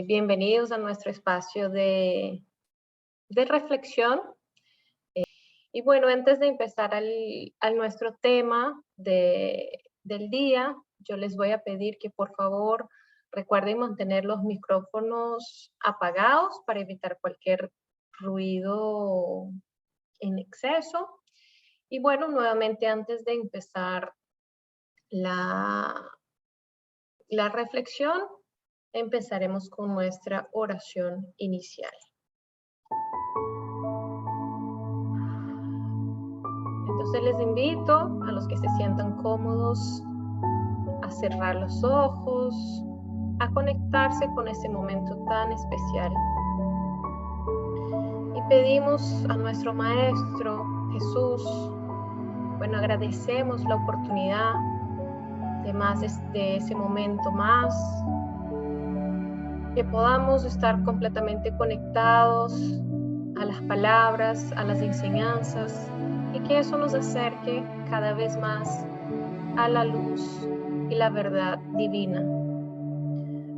Bienvenidos a nuestro espacio de reflexión. Y bueno, antes de empezar al nuestro tema del día, yo les voy a pedir que por favor recuerden mantener los micrófonos apagados para evitar cualquier ruido en exceso. Y bueno, nuevamente antes de empezar la reflexión, empezaremos con nuestra oración inicial. Entonces les invito a los que se sientan cómodos a cerrar los ojos, a conectarse con ese momento tan especial. Y pedimos a nuestro Maestro Jesús, bueno, agradecemos la oportunidad de ese momento más, que podamos estar completamente conectados a las palabras, a las enseñanzas, y que eso nos acerque cada vez más a la luz y la verdad divina.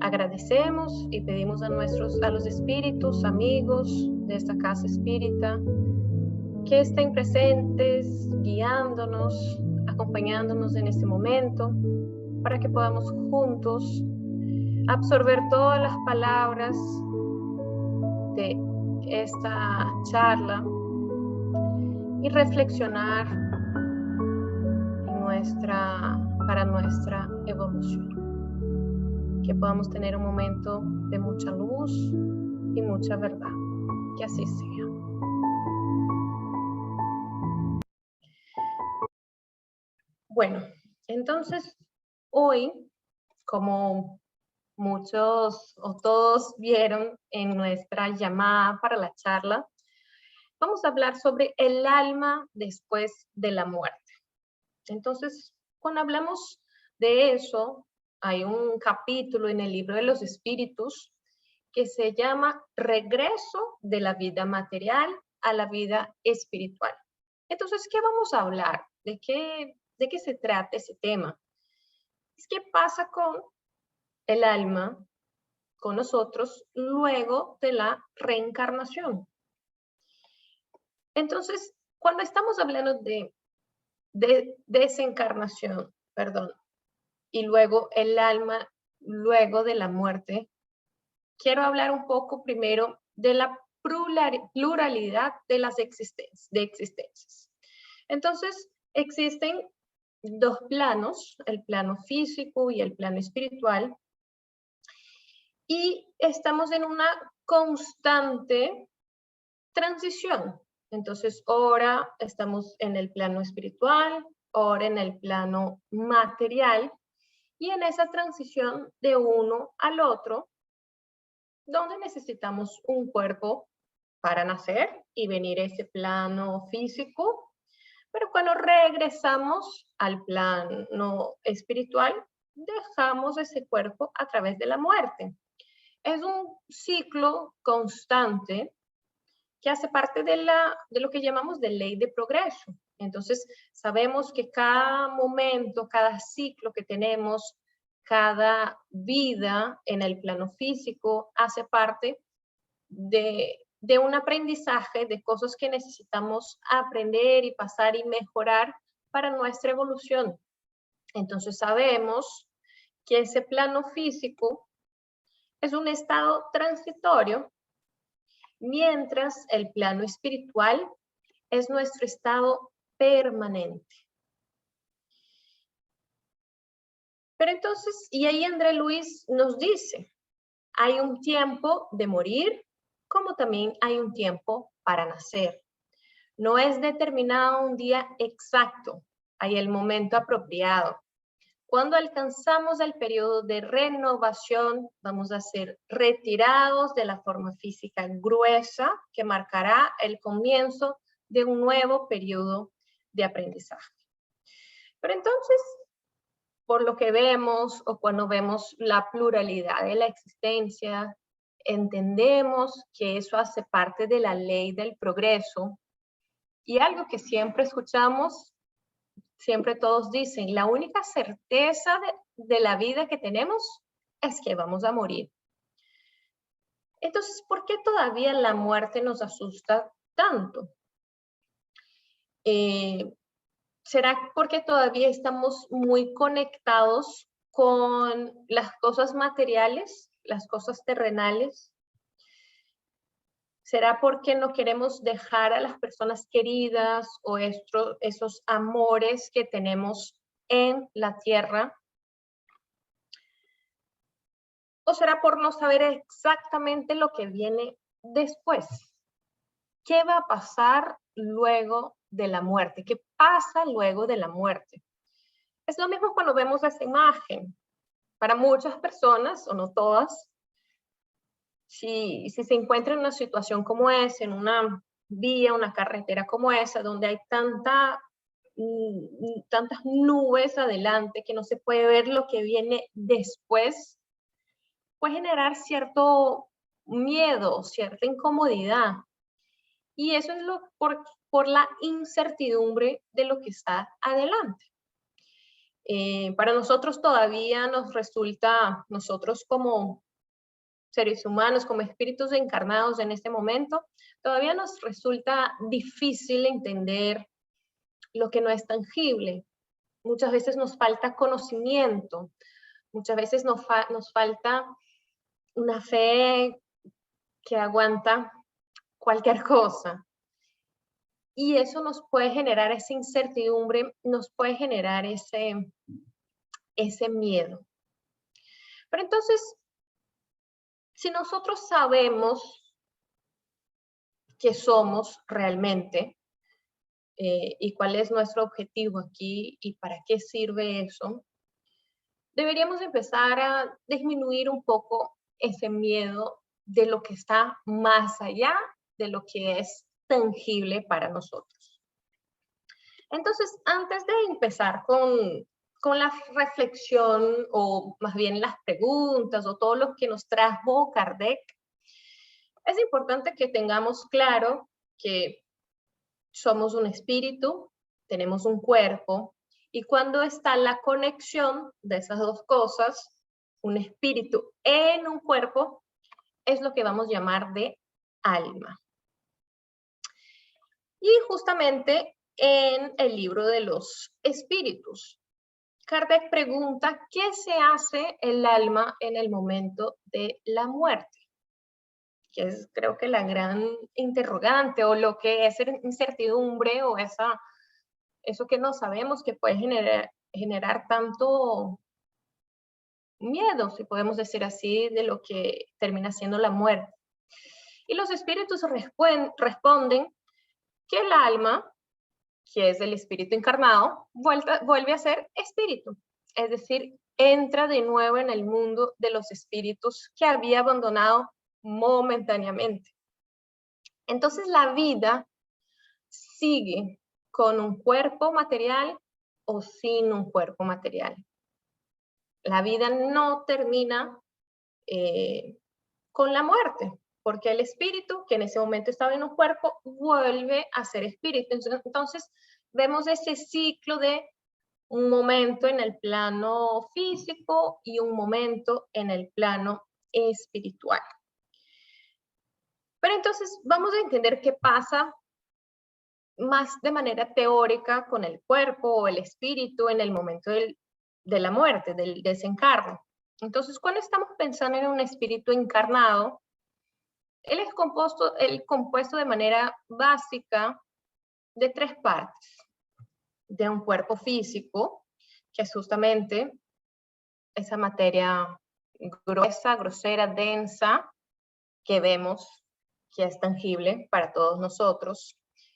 Agradecemos y pedimos a los espíritus, amigos de esta casa espírita, que estén presentes, guiándonos, acompañándonos en este momento, para que podamos juntos absorber todas las palabras de esta charla y reflexionar para nuestra evolución. Que podamos tener un momento de mucha luz y mucha verdad. Que así sea. Bueno, entonces hoy, como muchos o todos vieron en nuestra llamada para la charla, vamos a hablar sobre el alma después de la muerte. Entonces, cuando hablamos de eso, hay un capítulo en el libro de los espíritus que se llama Regreso de la vida material a la vida espiritual. Entonces, ¿qué vamos a hablar? ¿De qué se trata ese tema? Es qué pasa con el alma, con nosotros, luego de la reencarnación. Entonces, cuando estamos hablando de desencarnación, y luego el alma, luego de la muerte, quiero hablar un poco primero de la pluralidad de las existencias. Entonces, existen dos planos, el plano físico y el plano espiritual, y estamos en una constante transición. Entonces, ahora estamos en el plano espiritual, ahora en el plano material, y en esa transición de uno al otro, donde necesitamos un cuerpo para nacer y venir a ese plano físico, pero cuando regresamos al plano espiritual, dejamos ese cuerpo a través de la muerte. Es un ciclo constante que hace parte de lo que llamamos de ley de progreso. Entonces, sabemos que cada momento, cada ciclo que tenemos, cada vida en el plano físico hace parte de un aprendizaje, de cosas que necesitamos aprender y pasar y mejorar para nuestra evolución. Entonces, sabemos que ese plano físico es un estado transitorio, mientras el plano espiritual es nuestro estado permanente. Pero entonces, y ahí André Luis nos dice, hay un tiempo de morir, como también hay un tiempo para nacer. No es determinado un día exacto, hay el momento apropiado. Cuando alcanzamos el periodo de renovación, vamos a ser retirados de la forma física gruesa que marcará el comienzo de un nuevo periodo de aprendizaje. Pero entonces, por lo que vemos o cuando vemos la pluralidad de la existencia, entendemos que eso hace parte de la ley del progreso, y algo que siempre escuchamos, siempre todos dicen, la única certeza de la vida que tenemos es que vamos a morir. Entonces, ¿por qué todavía la muerte nos asusta tanto? ¿Será porque todavía estamos muy conectados con las cosas materiales, las cosas terrenales? ¿Será porque no queremos dejar a las personas queridas o esos amores que tenemos en la tierra? ¿O será por no saber exactamente lo que viene después? ¿Qué va a pasar luego de la muerte? ¿Qué pasa luego de la muerte? Es lo mismo cuando vemos esa imagen. Para muchas personas, o no todas, si se encuentra en una situación como esa, en una vía, una carretera como esa, donde hay tantas nubes adelante que no se puede ver lo que viene después, puede generar cierto miedo, cierta incomodidad. Y eso es por la incertidumbre de lo que está adelante. Para nosotros todavía nos resulta, nosotros como seres humanos, como espíritus encarnados en este momento, todavía nos resulta difícil entender lo que no es tangible. Muchas veces nos falta conocimiento, muchas veces nos falta una fe que aguanta cualquier cosa. Y eso nos puede generar esa incertidumbre, nos puede generar ese miedo. Pero entonces, si nosotros sabemos qué somos realmente y cuál es nuestro objetivo aquí y para qué sirve eso, deberíamos empezar a disminuir un poco ese miedo de lo que está más allá de lo que es tangible para nosotros. Entonces, antes de empezar con la reflexión o más bien las preguntas o todo lo que nos trajo Kardec, es importante que tengamos claro que somos un espíritu, tenemos un cuerpo, y cuando está la conexión de esas dos cosas, un espíritu en un cuerpo, es lo que vamos a llamar de alma. Y justamente en el libro de los espíritus, Kardec pregunta, ¿qué se hace el alma en el momento de la muerte? Que es creo que la gran interrogante o lo que es incertidumbre o eso que no sabemos que puede generar tanto miedo, si podemos decir así, de lo que termina siendo la muerte. Y los espíritus responden que el alma, que es el espíritu encarnado, vuelve a ser espíritu. Es decir, entra de nuevo en el mundo de los espíritus que había abandonado momentáneamente. Entonces la vida sigue con un cuerpo material o sin un cuerpo material. La vida no termina con la muerte, porque el espíritu, que en ese momento estaba en un cuerpo, vuelve a ser espíritu. Entonces vemos ese ciclo de un momento en el plano físico y un momento en el plano espiritual. Pero entonces vamos a entender qué pasa más de manera teórica con el cuerpo o el espíritu en el momento de la muerte, del desencarno. Entonces, cuando estamos pensando en un espíritu encarnado, él es compuesto de manera básica de tres partes. De un cuerpo físico, que es justamente esa materia gruesa, grosera, densa, que vemos que es tangible para todos nosotros,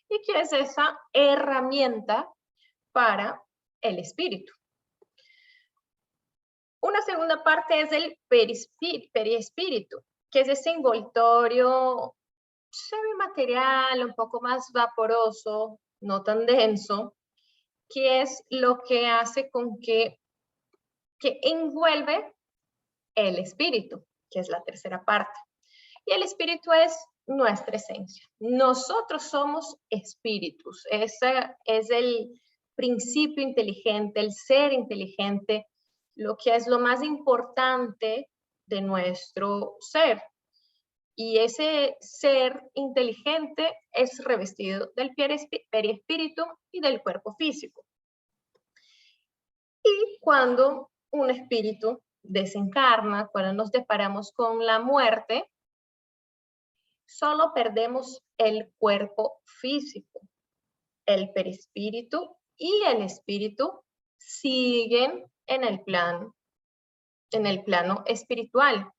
y que es esa herramienta para el espíritu. Una segunda parte es el perispíritu, que es ese envoltorio semimaterial, un poco más vaporoso, no tan denso, que es lo que hace con que envuelve el espíritu, que es la tercera parte. Y el espíritu es nuestra esencia. Nosotros somos espíritus. Ese es el principio inteligente, el ser inteligente, lo que es lo más importante de nuestro ser. Y ese ser inteligente es revestido del perispíritu y del cuerpo físico. Y cuando un espíritu desencarna, cuando nos deparamos con la muerte, solo perdemos el cuerpo físico. El perispíritu y el espíritu siguen en el plano espiritual.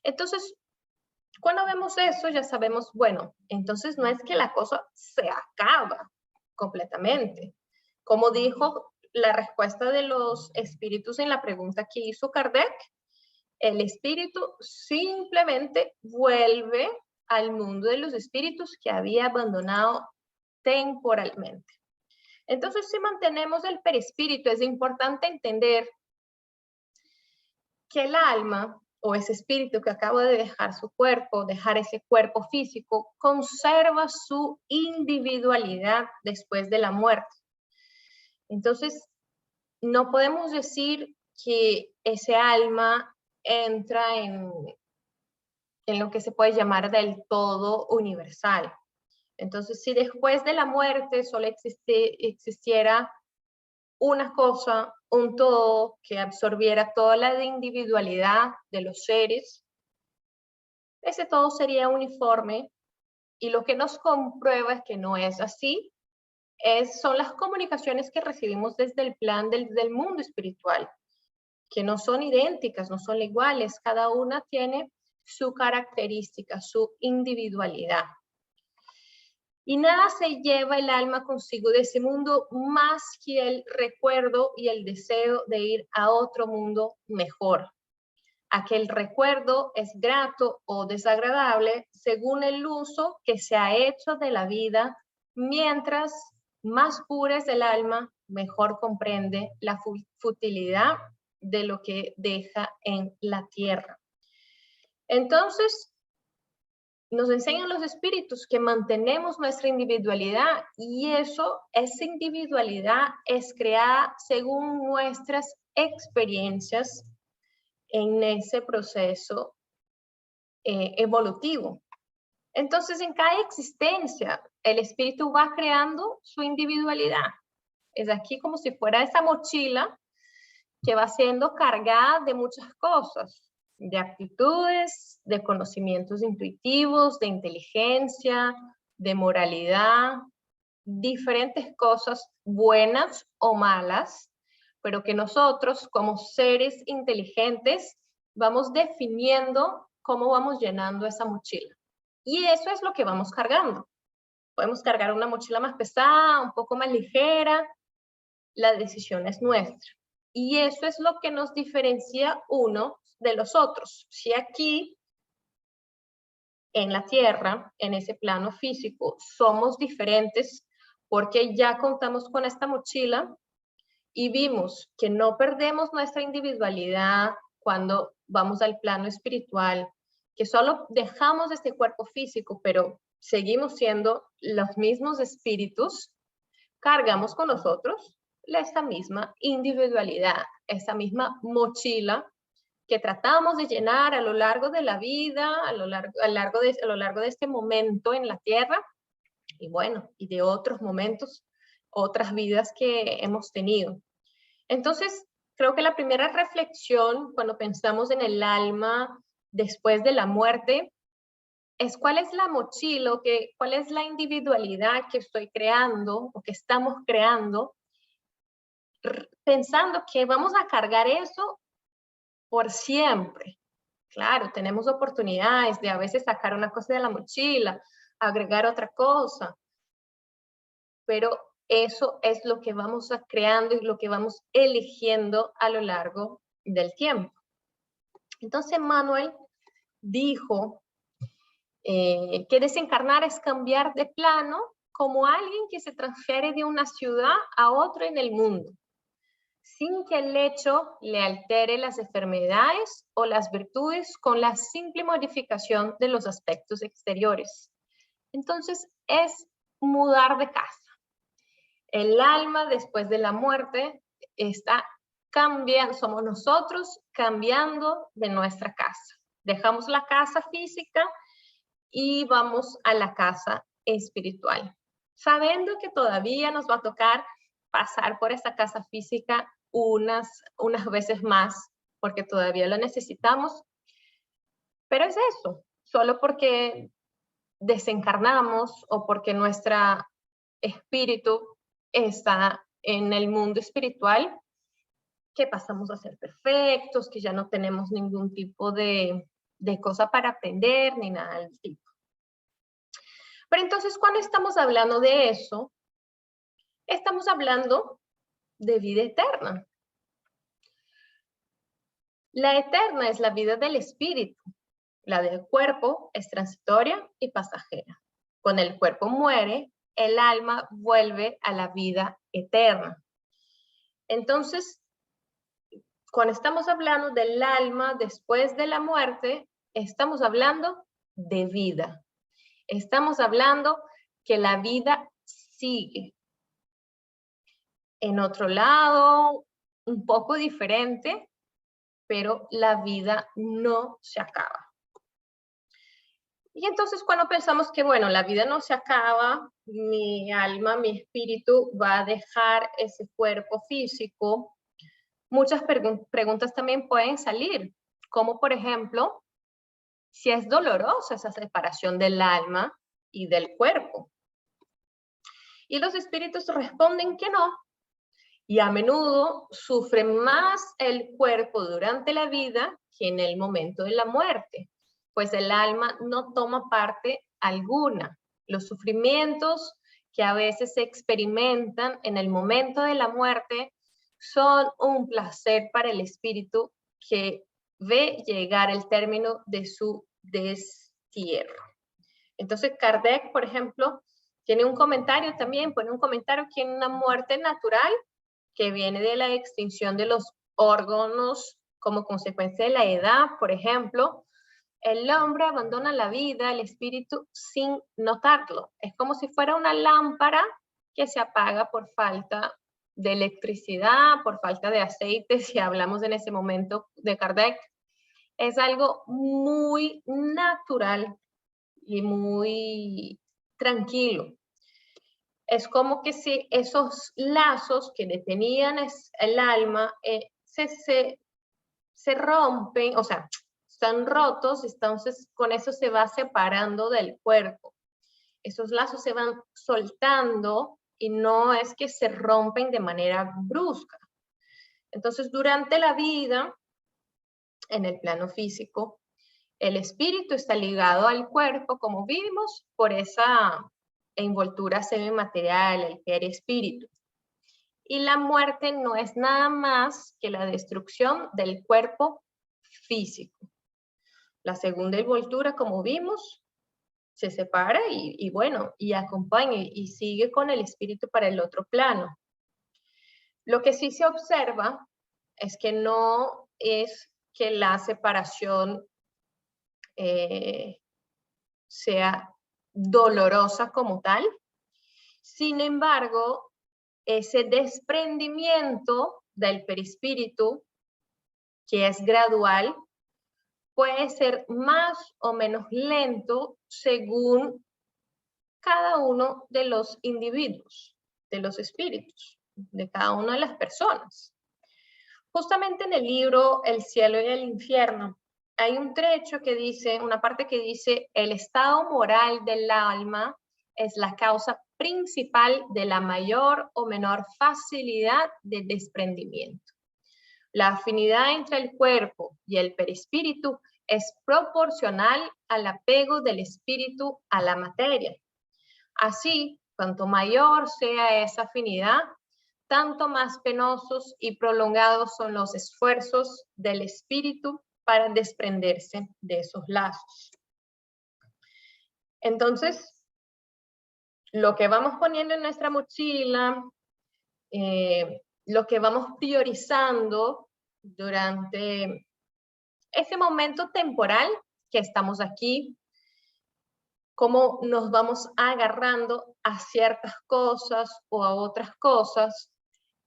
Entonces, cuando vemos eso, ya sabemos, bueno, entonces no es que la cosa se acaba completamente. Como dijo la respuesta de los espíritus en la pregunta que hizo Kardec, el espíritu simplemente vuelve al mundo de los espíritus que había abandonado temporalmente. Entonces, si mantenemos el perispíritu, es importante entender que el alma o ese espíritu que acaba de dejar su cuerpo, dejar ese cuerpo físico, conserva su individualidad después de la muerte. Entonces, no podemos decir que ese alma entra en lo que se puede llamar del todo universal. Entonces, si después de la muerte solo existiera una cosa, un todo que absorbiera toda la individualidad de los seres, ese todo sería uniforme, y lo que nos comprueba es que no es así, son las comunicaciones que recibimos desde el plan del mundo espiritual, que no son idénticas, no son iguales, cada una tiene su característica, su individualidad. Y nada se lleva el alma consigo de ese mundo más que el recuerdo y el deseo de ir a otro mundo mejor. Aquel recuerdo es grato o desagradable según el uso que se ha hecho de la vida, mientras más pura es el alma, mejor comprende la futilidad de lo que deja en la tierra. Entonces, nos enseñan los espíritus que mantenemos nuestra individualidad, y esa individualidad es creada según nuestras experiencias en ese proceso evolutivo. Entonces, en cada existencia, el espíritu va creando su individualidad. Es aquí como si fuera esa mochila que va siendo cargada de muchas cosas, de actitudes, de conocimientos intuitivos, de inteligencia, de moralidad, diferentes cosas buenas o malas, pero que nosotros como seres inteligentes vamos definiendo cómo vamos llenando esa mochila. Y eso es lo que vamos cargando. Podemos cargar una mochila más pesada, un poco más ligera, la decisión es nuestra. Y eso es lo que nos diferencia uno de los otros. Si aquí, en la Tierra, en ese plano físico, somos diferentes porque ya contamos con esta mochila y vimos que no perdemos nuestra individualidad cuando vamos al plano espiritual, que solo dejamos este cuerpo físico, pero seguimos siendo los mismos espíritus, cargamos con nosotros esta misma individualidad, esta misma mochila que tratamos de llenar a lo largo de la vida, a lo largo de este momento en la Tierra, y bueno, y de otros momentos, otras vidas que hemos tenido. Entonces, creo que la primera reflexión cuando pensamos en el alma después de la muerte es cuál es la mochila, cuál es la individualidad que estoy creando o que estamos creando, pensando que vamos a cargar eso por siempre. Claro, tenemos oportunidades de a veces sacar una cosa de la mochila, agregar otra cosa, pero eso es lo que vamos creando y lo que vamos eligiendo a lo largo del tiempo. Entonces Manuel dijo que desencarnar es cambiar de plano como alguien que se transfiere de una ciudad a otra en el mundo, sin que el hecho le altere las enfermedades o las virtudes con la simple modificación de los aspectos exteriores. Entonces es mudar de casa. El alma después de la muerte está cambiando, somos nosotros cambiando de nuestra casa. Dejamos la casa física y vamos a la casa espiritual, sabiendo que todavía nos va a tocar pasar por esta casa física unas veces más, porque todavía lo necesitamos. Pero es eso, solo porque desencarnamos o porque nuestro espíritu está en el mundo espiritual, que pasamos a ser perfectos, que ya no tenemos ningún tipo de cosa para aprender, ni nada del tipo. Pero entonces, cuando estamos hablando de eso, estamos hablando de vida eterna. La eterna es la vida del espíritu. La del cuerpo es transitoria y pasajera. Cuando el cuerpo muere, el alma vuelve a la vida eterna. Entonces, cuando estamos hablando del alma después de la muerte, estamos hablando de vida. Estamos hablando que la vida sigue. En otro lado, un poco diferente, pero la vida no se acaba. Y entonces cuando pensamos que, bueno, la vida no se acaba, mi alma, mi espíritu va a dejar ese cuerpo físico, muchas preguntas también pueden salir, como por ejemplo, si es dolorosa esa separación del alma y del cuerpo. Y los espíritus responden que no, y a menudo sufren más el cuerpo durante la vida que en el momento de la muerte, pues el alma no toma parte alguna. Los sufrimientos que a veces se experimentan en el momento de la muerte son un placer para el espíritu que ve llegar el término de su destierro. Entonces Kardec, por ejemplo, tiene un comentario también, pone un comentario que en una muerte natural que viene de la extinción de los órganos como consecuencia de la edad, por ejemplo, el hombre abandona la vida, el espíritu, sin notarlo. Es como si fuera una lámpara que se apaga por falta de electricidad, por falta de aceite, si hablamos en ese momento de Kardec. Es algo muy natural y muy tranquilo. Es como que si esos lazos que detenían el alma se rompen, o sea, están rotos, entonces con eso se va separando del cuerpo. Esos lazos se van soltando y no es que se rompen de manera brusca. Entonces, durante la vida, en el plano físico, el espíritu está ligado al cuerpo, como vimos, por esa envoltura semimaterial, el perispíritu. Y la muerte no es nada más que la destrucción del cuerpo físico. La segunda envoltura, como vimos, se separa y bueno, y acompaña y sigue con el espíritu para el otro plano. Lo que sí se observa es que no es que la separación sea dolorosa como tal. Sin embargo, ese desprendimiento del perispíritu, que es gradual, puede ser más o menos lento según cada uno de los individuos, de los espíritus, de cada una de las personas. Justamente en el libro El cielo y el infierno hay un trecho que dice, una parte que dice, el estado moral del alma es la causa principal de la mayor o menor facilidad de desprendimiento. La afinidad entre el cuerpo y el perispíritu es proporcional al apego del espíritu a la materia. Así, cuanto mayor sea esa afinidad, tanto más penosos y prolongados son los esfuerzos del espíritu para desprenderse de esos lazos. Entonces, lo que vamos poniendo en nuestra mochila, lo que vamos priorizando durante ese momento temporal que estamos aquí, cómo nos vamos agarrando a ciertas cosas o a otras cosas.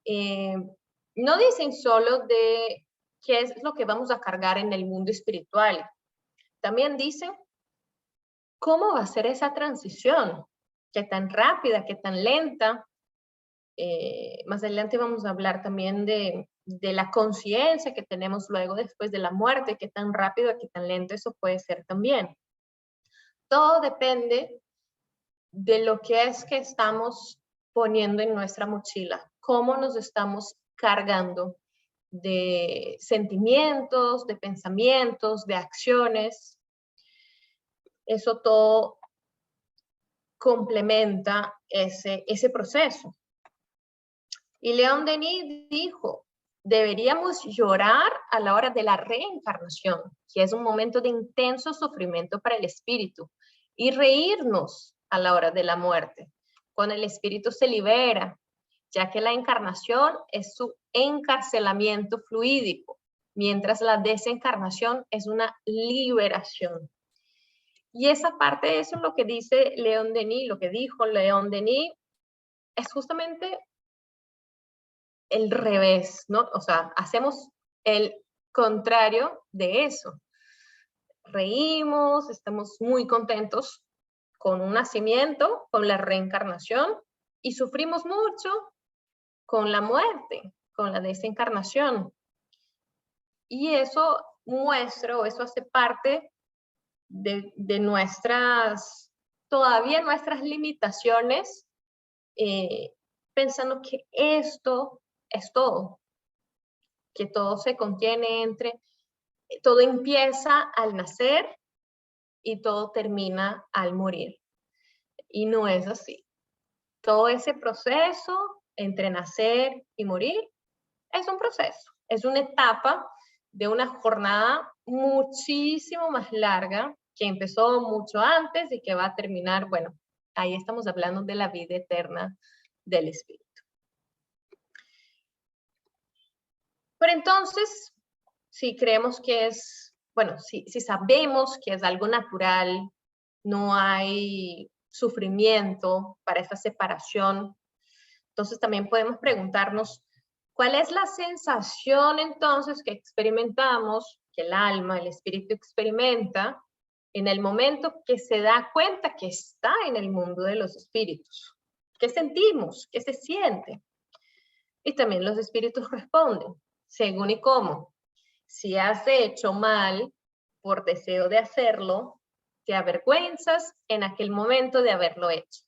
No dicen solo de qué es lo que vamos a cargar en el mundo espiritual. También dicen ¿cómo va a ser esa transición? ¿Qué tan rápida, qué tan lenta? Más adelante vamos a hablar también de la conciencia que tenemos luego después de la muerte, qué tan rápido, qué tan lento eso puede ser también. Todo depende de lo que es que estamos poniendo en nuestra mochila, cómo nos estamos cargando de sentimientos, de pensamientos, de acciones. Eso todo complementa ese proceso. Y León Denis dijo, deberíamos llorar a la hora de la reencarnación, que es un momento de intenso sufrimiento para el espíritu, y reírnos a la hora de la muerte, cuando el espíritu se libera, ya que la encarnación es su encarcelamiento fluídico, mientras la desencarnación es una liberación. Y esa parte, eso es lo que dice León Denis, lo que dijo León Denis, es justamente el revés, ¿no? O sea, hacemos el contrario de eso. Reímos, estamos muy contentos con un nacimiento, con la reencarnación, y sufrimos mucho con la muerte, con la desencarnación. Y eso muestra, o eso hace parte de nuestras, todavía nuestras limitaciones, pensando que esto es todo, que todo se contiene entre, todo empieza al nacer y todo termina al morir. Y no es así. Todo ese proceso entre nacer y morir es un proceso, es una etapa de una jornada muchísimo más larga que empezó mucho antes y que va a terminar, bueno, ahí estamos hablando de la vida eterna del espíritu. Pero entonces, si creemos que es, bueno, si sabemos que es algo natural, no hay sufrimiento para esta separación, entonces también podemos preguntarnos, ¿cuál es la sensación entonces que experimentamos, que el alma, el espíritu experimenta en el momento que se da cuenta que está en el mundo de los espíritus? ¿Qué sentimos? ¿Qué se siente? Y también los espíritus responden, según y cómo. Si has hecho mal por deseo de hacerlo, te avergüenzas en aquel momento de haberlo hecho.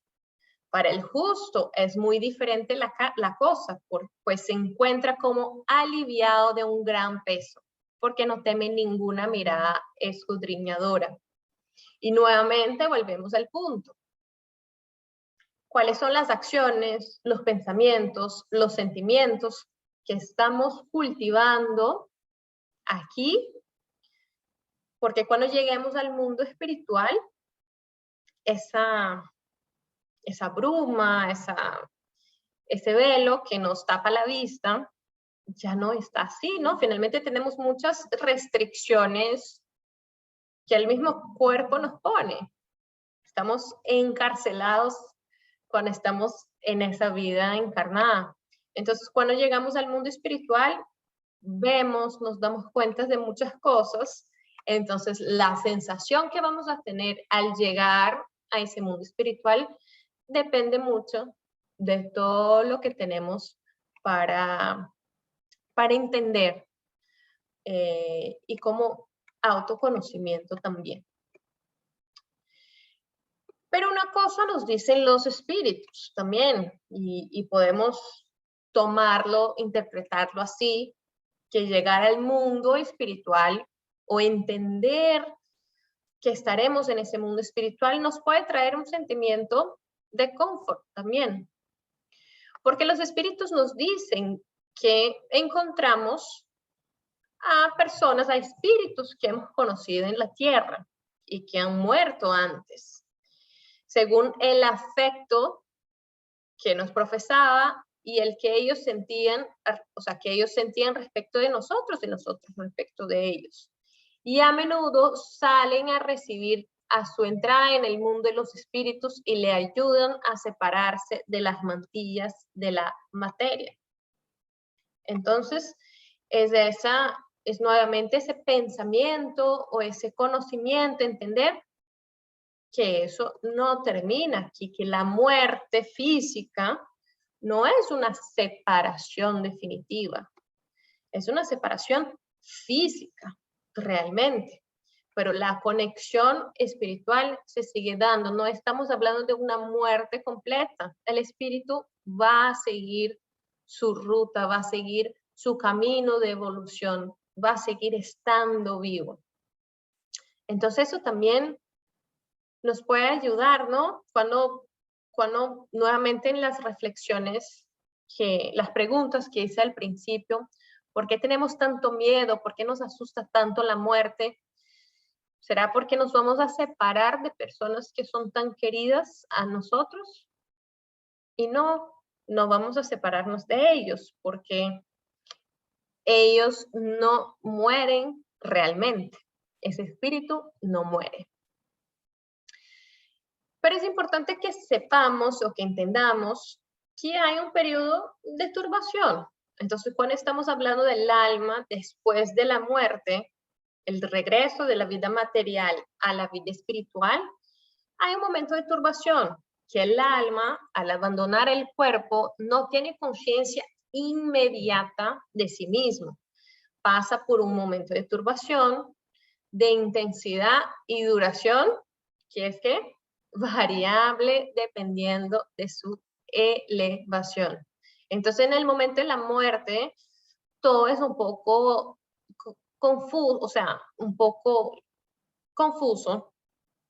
Para el justo es muy diferente la cosa, pues se encuentra como aliviado de un gran peso, porque no teme ninguna mirada escudriñadora. Y nuevamente volvemos al punto. ¿Cuáles son las acciones, los pensamientos, los sentimientos que estamos cultivando aquí? Porque cuando lleguemos al mundo espiritual, esa bruma, ese velo que nos tapa la vista, ya no está así, ¿no? Finalmente tenemos muchas restricciones que el mismo cuerpo nos pone. Estamos encarcelados cuando estamos en esa vida encarnada. Entonces, cuando llegamos al mundo espiritual, vemos, nos damos cuenta de muchas cosas. Entonces, la sensación que vamos a tener al llegar a ese mundo espiritual depende mucho de todo lo que tenemos para entender y como autoconocimiento también. Pero una cosa nos dicen los espíritus también, y podemos tomarlo, interpretarlo así, que llegar al mundo espiritual o entender que estaremos en ese mundo espiritual nos puede traer un sentimiento de confort también. Porque los espíritus nos dicen que encontramos a personas, a espíritus que hemos conocido en la tierra y que han muerto antes, según el afecto que nos profesaba y el que ellos sentían, o sea, que ellos sentían respecto de nosotros y nosotros respecto de ellos. Y a menudo salen a recibir a su entrada en el mundo de los espíritus y le ayudan a separarse de las mantillas de la materia. Entonces, es nuevamente ese pensamiento o ese conocimiento, entender que eso no termina aquí, que la muerte física no es una separación definitiva, es una separación física, realmente. Pero la conexión espiritual se sigue dando. No estamos hablando de una muerte completa. El espíritu va a seguir su ruta, va a seguir su camino de evolución, va a seguir estando vivo. Entonces eso también nos puede ayudar, ¿no? Cuando nuevamente en las reflexiones, las preguntas que hice al principio, ¿por qué tenemos tanto miedo? ¿Por qué nos asusta tanto la muerte? ¿Será porque nos vamos a separar de personas que son tan queridas a nosotros? Y no vamos a separarnos de ellos, porque ellos no mueren realmente. Ese espíritu no muere. Pero es importante que sepamos o que entendamos que hay un periodo de turbación. Entonces, cuando estamos hablando del alma después de la muerte, el regreso de la vida material a la vida espiritual, hay un momento de turbación, que el alma, al abandonar el cuerpo, no tiene conciencia inmediata de sí mismo. Pasa por un momento de turbación, de intensidad y duración, que es que variable dependiendo de su elevación. Entonces, en el momento de la muerte, todo es un poco confuso, o sea, un poco confuso.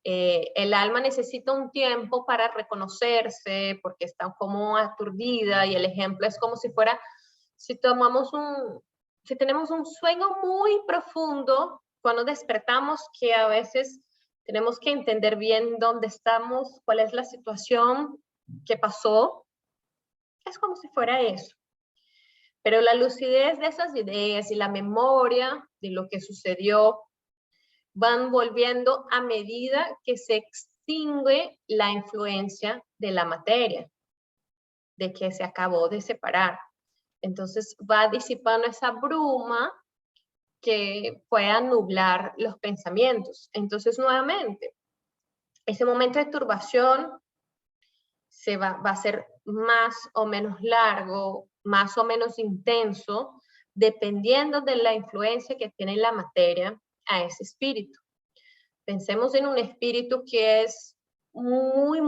El alma necesita un tiempo para reconocerse porque está como aturdida, y el ejemplo es como si fuera, si tenemos un sueño muy profundo, cuando despertamos, que a veces tenemos que entender bien dónde estamos, cuál es la situación, qué pasó. Es como si fuera eso. Pero la lucidez de esas ideas y la memoria de lo que sucedió van volviendo a medida que se extingue la influencia de la materia, de que se acabó de separar. Entonces va disipando esa bruma que pueda nublar los pensamientos. Entonces, nuevamente, ese momento de turbación va a ser más o menos largo, más o menos intenso, dependiendo de la influencia que tiene la materia a ese espíritu. Pensemos en un espíritu que es muy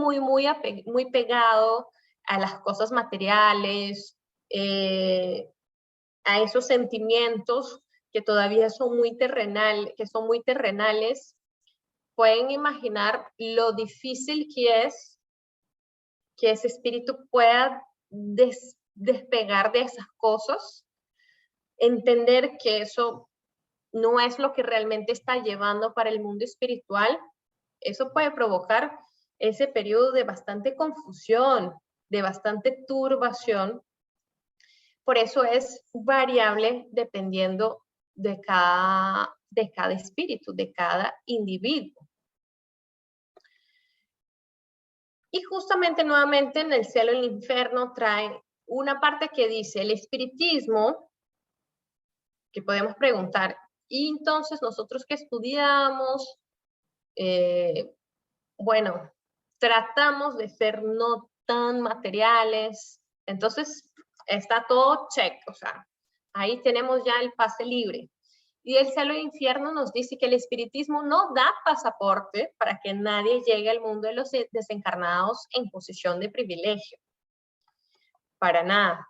pegado a las cosas materiales, a esos sentimientos que todavía son muy terrenales. Pueden imaginar lo difícil que es que ese espíritu pueda despegar de esas cosas, entender que eso no es lo que realmente está llevando para el mundo espiritual. Eso puede provocar ese periodo de bastante confusión, de bastante turbación. Por eso es variable dependiendo de cada espíritu, de cada individuo. Y justamente nuevamente en el cielo y el infierno trae una parte que dice el espiritismo, que podemos preguntar, y entonces nosotros que estudiamos, bueno, tratamos de ser no tan materiales, entonces está todo check, o sea, ahí tenemos ya el pase libre. Y el cielo e infierno nos dice que el espiritismo no da pasaporte para que nadie llegue al mundo de los desencarnados en posición de privilegio. Para nada.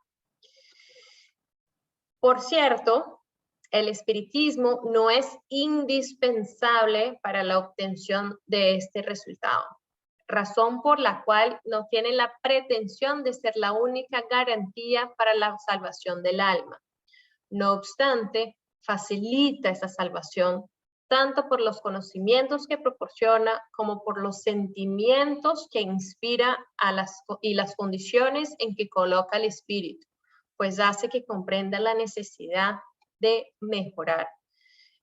Por cierto, el espiritismo no es indispensable para la obtención de este resultado, razón por la cual no tiene la pretensión de ser la única garantía para la salvación del alma. No obstante, facilita esa salvación tanto por los conocimientos que proporciona como por los sentimientos que inspira y las condiciones en que coloca el espíritu, pues hace que comprenda la necesidad de mejorar.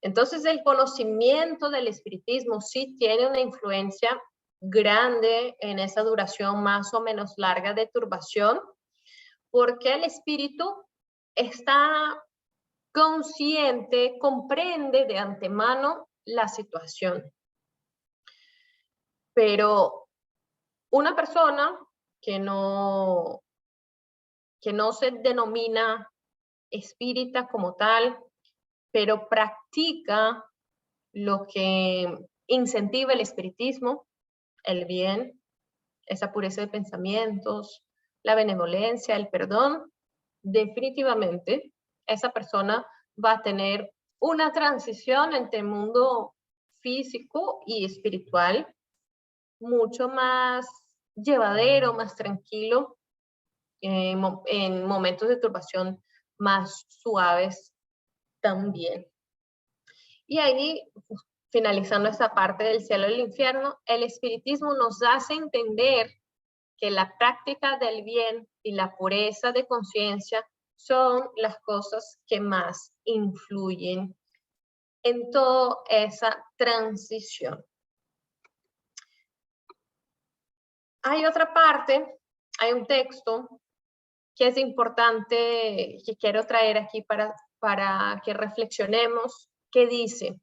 Entonces, el conocimiento del espiritismo sí tiene una influencia grande en esa duración más o menos larga de turbación, porque el espíritu está consciente, comprende de antemano la situación. Pero una persona que no se denomina espírita como tal, pero practica lo que incentiva el espiritismo, el bien, esa pureza de pensamientos, la benevolencia, el perdón, definitivamente esa persona va a tener una transición entre el mundo físico y espiritual mucho más llevadero, más tranquilo, en momentos de turbación más suaves también. Y ahí, finalizando esta parte del cielo y el infierno, el espiritismo nos hace entender que la práctica del bien y la pureza de conciencia son las cosas que más influyen en toda esa transición. Hay otra parte, hay un texto que es importante, que quiero traer aquí para que reflexionemos, que dice: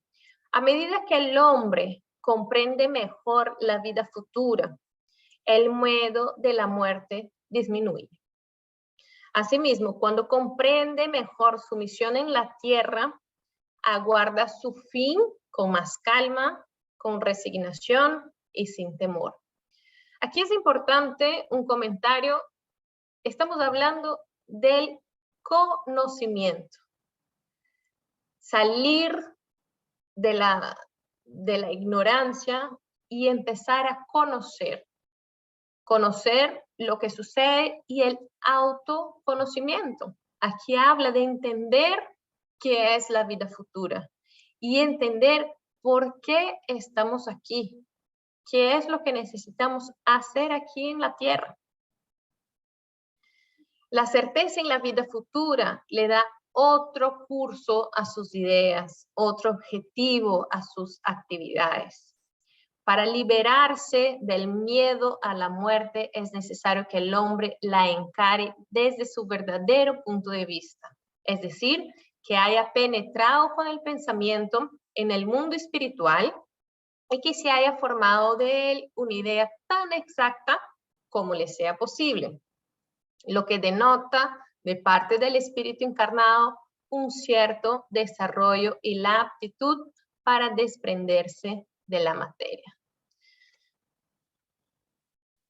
a medida que el hombre comprende mejor la vida futura, el miedo de la muerte disminuye. Asimismo, cuando comprende mejor su misión en la tierra, aguarda su fin con más calma, con resignación y sin temor. Aquí es importante un comentario. Estamos hablando del conocimiento. Salir de la ignorancia y empezar a conocer lo que sucede y el autoconocimiento. Aquí habla de entender qué es la vida futura y entender por qué estamos aquí, qué es lo que necesitamos hacer aquí en la tierra. La certeza en la vida futura le da otro curso a sus ideas, otro objetivo a sus actividades. Para liberarse del miedo a la muerte es necesario que el hombre la encare desde su verdadero punto de vista, es decir, que haya penetrado con el pensamiento en el mundo espiritual y que se haya formado de él una idea tan exacta como le sea posible, lo que denota de parte del espíritu encarnado un cierto desarrollo y la aptitud para desprenderse de la materia.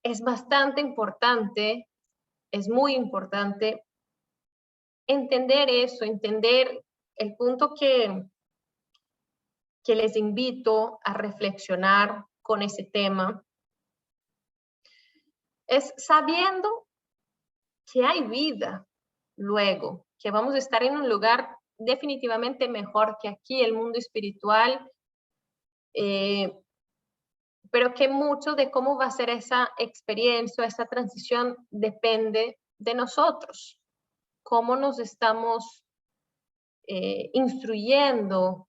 Es bastante importante, es muy importante entender eso, entender el punto que les invito a reflexionar con ese tema, es sabiendo que hay vida luego, que vamos a estar en un lugar definitivamente mejor que aquí, el mundo espiritual, pero que mucho de cómo va a ser esa experiencia, esa transición, depende de nosotros. Cómo nos estamos instruyendo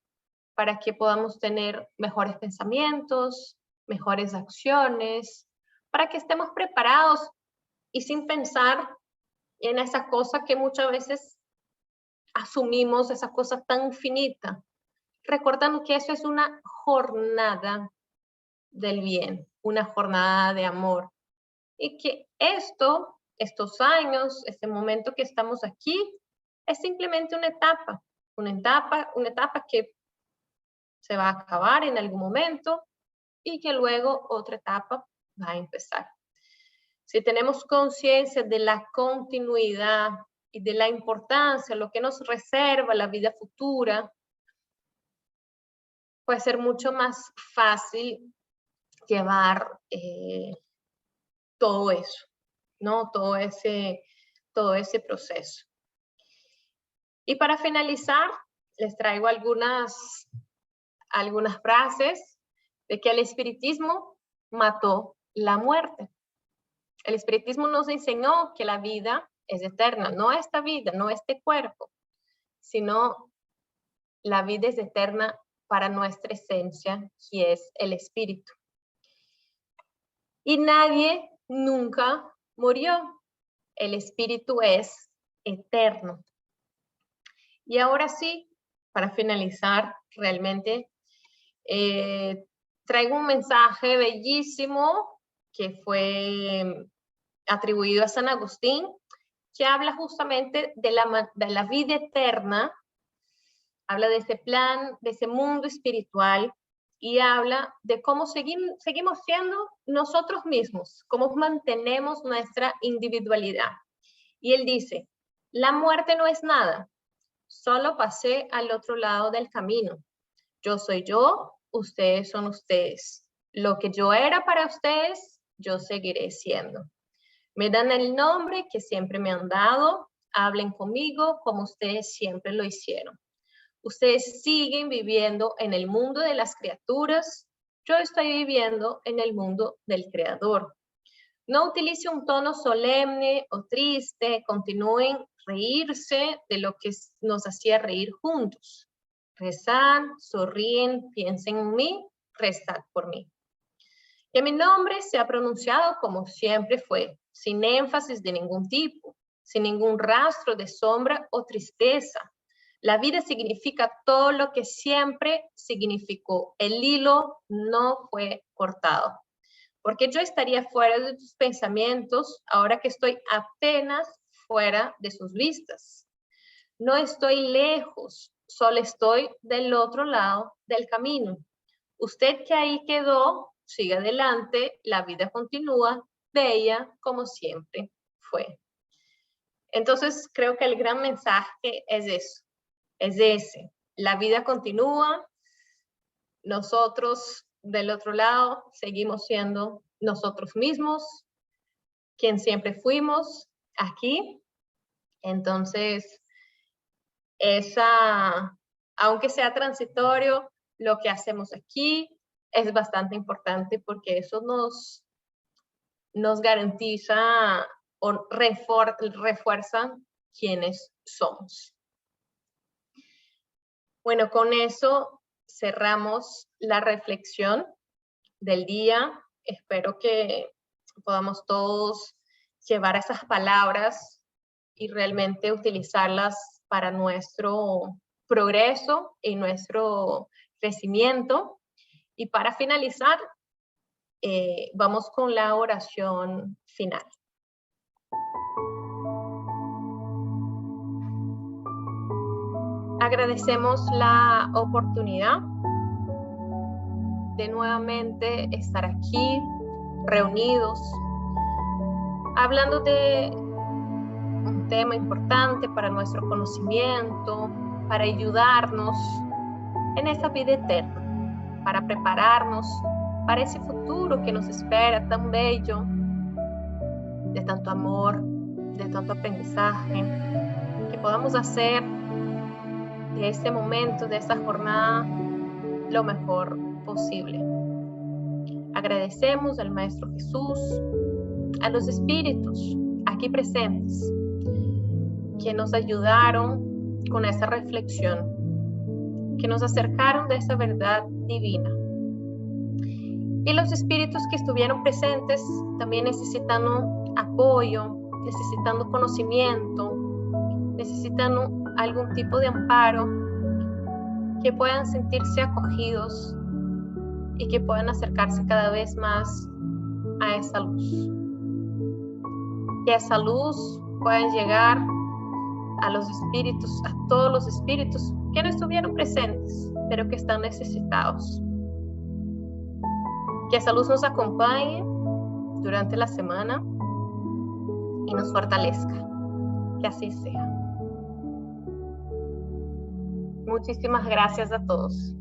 para que podamos tener mejores pensamientos, mejores acciones, para que estemos preparados y sin pensar en esa cosa que muchas veces asumimos, esa cosa tan finita, recordando que eso es una jornada del bien, una jornada de amor, y que estos años, este momento que estamos aquí, es simplemente una etapa que se va a acabar en algún momento y que luego otra etapa va a empezar. Si tenemos conciencia de la continuidad y de la importancia, lo que nos reserva la vida futura, puede ser mucho más fácil llevar todo eso, ¿no? Todo ese proceso. Y para finalizar, les traigo algunas frases de que el espiritismo mató la muerte. El espiritismo nos enseñó que la vida es eterna, no esta vida, no este cuerpo, sino la vida es eterna para nuestra esencia, que es el espíritu. Y nadie nunca murió. El espíritu es eterno. Y ahora sí, para finalizar, realmente traigo un mensaje bellísimo que fue atribuido a San Agustín, que habla justamente de la vida eterna, habla de ese plan, de ese mundo espiritual, y habla de cómo seguimos siendo nosotros mismos, cómo mantenemos nuestra individualidad. Y él dice, la muerte no es nada, solo pasé al otro lado del camino. Yo soy yo, ustedes son ustedes. Lo que yo era para ustedes, yo seguiré siendo. Me dan el nombre que siempre me han dado, hablen conmigo como ustedes siempre lo hicieron. Ustedes siguen viviendo en el mundo de las criaturas, yo estoy viviendo en el mundo del Creador. No utilice un tono solemne o triste, continúen reírse de lo que nos hacía reír juntos. Rezan, sonríen, piensen en mí, rezad por mí. Que mi nombre sea pronunciado como siempre fue, sin énfasis de ningún tipo, sin ningún rastro de sombra o tristeza. La vida significa todo lo que siempre significó. El hilo no fue cortado. Porque yo estaría fuera de tus pensamientos ahora que estoy apenas fuera de sus vistas. No estoy lejos, solo estoy del otro lado del camino. Usted que ahí quedó, sigue adelante, la vida continúa, bella como siempre fue. Entonces creo que el gran mensaje es eso, es ese. La vida continúa, nosotros del otro lado seguimos siendo nosotros mismos, quien siempre fuimos aquí. Entonces, aunque sea transitorio, lo que hacemos aquí es bastante importante porque eso nos garantiza o refuerza quienes somos. Bueno, con eso cerramos la reflexión del día. Espero que podamos todos llevar esas palabras y realmente utilizarlas para nuestro progreso y nuestro crecimiento. Y para finalizar, vamos con la oración final. Agradecemos la oportunidad de nuevamente estar aquí, reunidos, hablando de un tema importante para nuestro conocimiento, para ayudarnos en esta vida eterna, para prepararnos para ese futuro que nos espera tan bello, de tanto amor, de tanto aprendizaje, que podamos hacer de este momento, de esta jornada, lo mejor posible. Agradecemos al Maestro Jesús, a los espíritus aquí presentes, que nos ayudaron con esa reflexión, que nos acercaron de esa verdad divina. Y los espíritus que estuvieron presentes también necesitando apoyo, necesitando conocimiento, necesitando algún tipo de amparo, que puedan sentirse acogidos y que puedan acercarse cada vez más a esa luz. Que esa luz pueda llegar a los espíritus, a todos los espíritus que no estuvieron presentes, pero que están necesitados. Que esa luz nos acompañe durante la semana y nos fortalezca. Que así sea. Muchísimas gracias a todos.